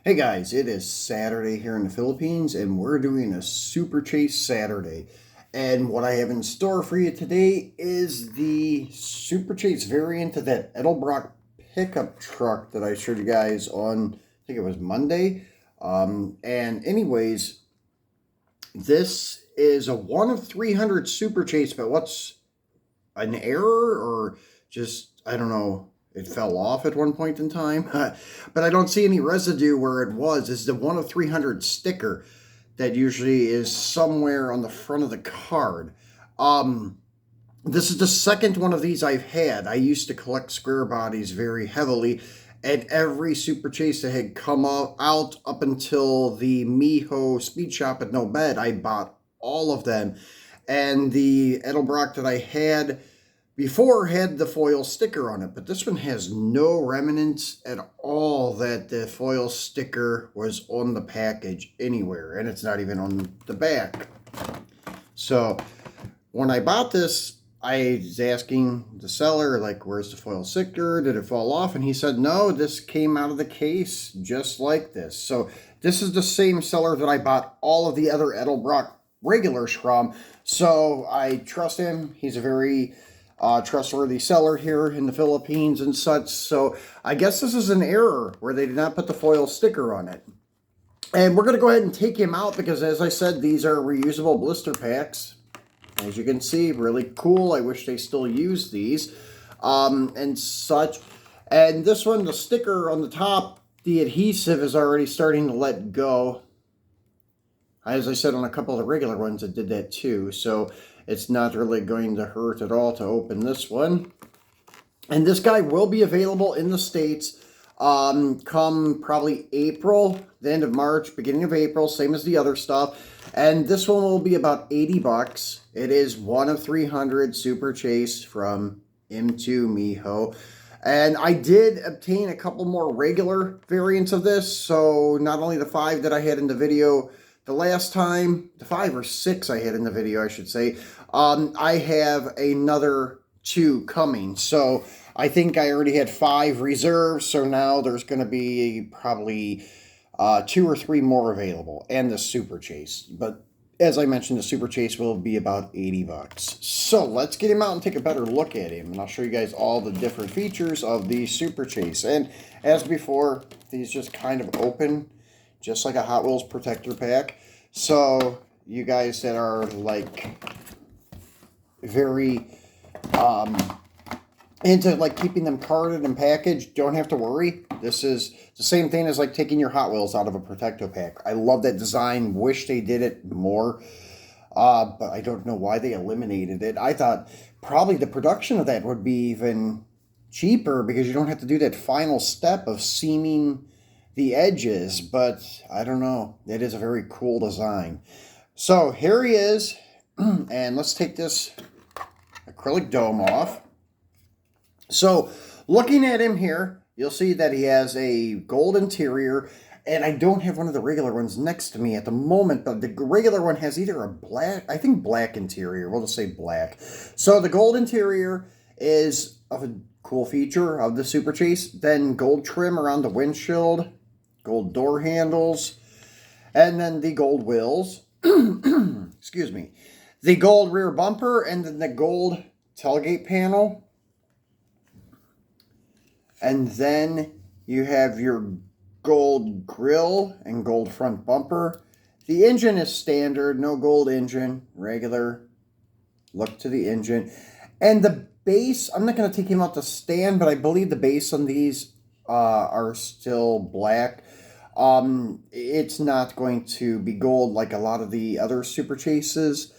Hey guys, it is Saturday here in the Philippines and we're doing a Super Chase Saturday. And what I have in store for you today is the Super Chase variant of that Edelbrock pickup truck that I showed you guys on, I think it was Monday. And anyways, this is a 1 of 300 Super Chase, but what's an error or just, I don't know, it fell off at one point in time. But I don't see any residue where it was. It's the 1 of 300 sticker that usually is somewhere on the front of the card. This is the second one of these I've had. I used to collect square bodies very heavily, and every Super Chase that had come out up until the Mijo Speed Shop at No Bed, I bought all of them. And the Edelbrock that I had before had the foil sticker on it, but this one has no remnants at all that the foil sticker was on the package anywhere, and it's not even on the back. So when I bought this, I was asking the seller, like, where's the foil sticker? Did it fall off? And he said, no, this came out of the case just like this. So this is the same seller that I bought all of the other Edelbrock regulars from. So I trust him. He's a very trustworthy seller here in the Philippines and such. So I guess this is an error where they did not put the foil sticker on it. And we're going to go ahead and take him out because, as I said, these are reusable blister packs. As you can see, really cool. I wish they still use these and such. And this one, the sticker on the top, the adhesive is already starting to let go. As I said on a couple of the regular ones, it did that too. So it's not really going to hurt at all to open this one. And this guy will be available in the States come probably April, the end of March, beginning of April, same as the other stuff. And this one will be about 80 bucks. It is 1 of 300 Super Chase from M2 Mijo. And I did obtain a couple more regular variants of this. So not only the 5 that I had in the video the last time, the 5 or 6 I had in the video, I should say, I have another 2 coming. So I think I already had 5 reserved. So now there's going to be probably 2 or 3 more available, and the Super Chase. But as I mentioned, the Super Chase will be about 80 bucks. So let's get him out and take a better look at him. And I'll show you guys all the different features of the Super Chase. And as before, these just kind of open just like a Hot Wheels protector pack. So you guys that are like very into like keeping them carded and packaged, don't have to worry. This is the same thing as like taking your Hot Wheels out of a protector pack. I love that design. Wish they did it more. But I don't know why they eliminated it. I thought probably the production of that would be even cheaper because you don't have to do that final step of seaming the edges, but I don't know. It is a very cool design. So here he is, and let's take this acrylic dome off. So looking at him here, you'll see that he has a gold interior, and I don't have one of the regular ones next to me at the moment, but the regular one has either a black, I think black interior. We'll just say black. So the gold interior is a cool feature of the Super Chase. Then gold trim around the windshield, gold door handles, and then the gold wheels. Excuse me. The gold rear bumper, and then the gold tailgate panel. And then you have your gold grille and gold front bumper. The engine is standard, no gold engine, regular look to the engine. And the base, I'm not going to take him out to stand, but I believe the base on these are still black. It's not going to be gold like a lot of the other Super Chases.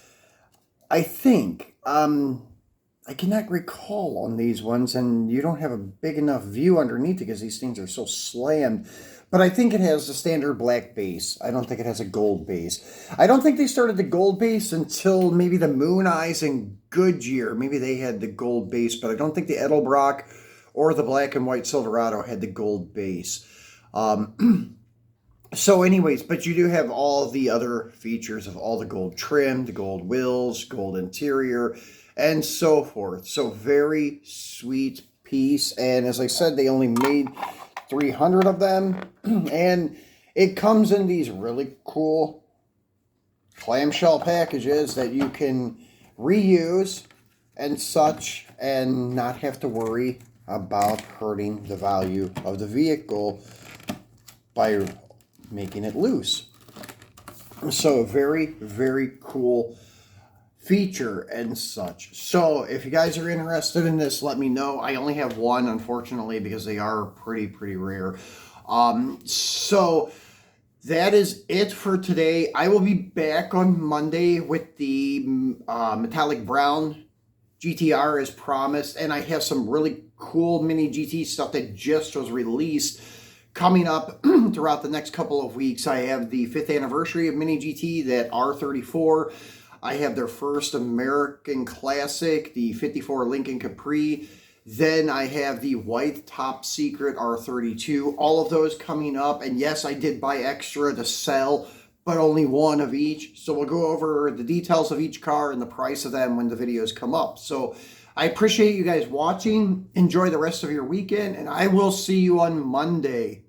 I think, I cannot recall on these ones, and you don't have a big enough view underneath because these things are so slammed. But I think it has the standard black base. I don't think it has a gold base. I don't think they started the gold base until maybe the Moon Eyes and Goodyear. Maybe they had the gold base, but I don't think the Edelbrock or the black and white Silverado had the gold base. So anyways, but you do have all the other features of all the gold trim, the gold wheels, gold interior, and so forth. So very sweet piece. And as I said, they only made 300 of them. And It comes in these really cool clamshell packages that you can reuse and such and not have to worry about hurting the value of the vehicle by making it loose. So very, very cool feature and such. So if you guys are interested in this, let me know. I only have one, unfortunately, because they are pretty rare. So that is it for today. I will be back on Monday with the metallic brown GTR as promised, and I have some really cool mini GT stuff that just was released coming up throughout the next couple of weeks. I have the 5th anniversary of Mini GT, that R34. I have their first American Classic, the 54 Lincoln Capri. Then I have the white top secret R32. All of those coming up. And yes, I did buy extra to sell, but only one of each. So we'll go over the details of each car and the price of them when the videos come up. So I appreciate you guys watching. Enjoy the rest of your weekend, and I will see you on Monday.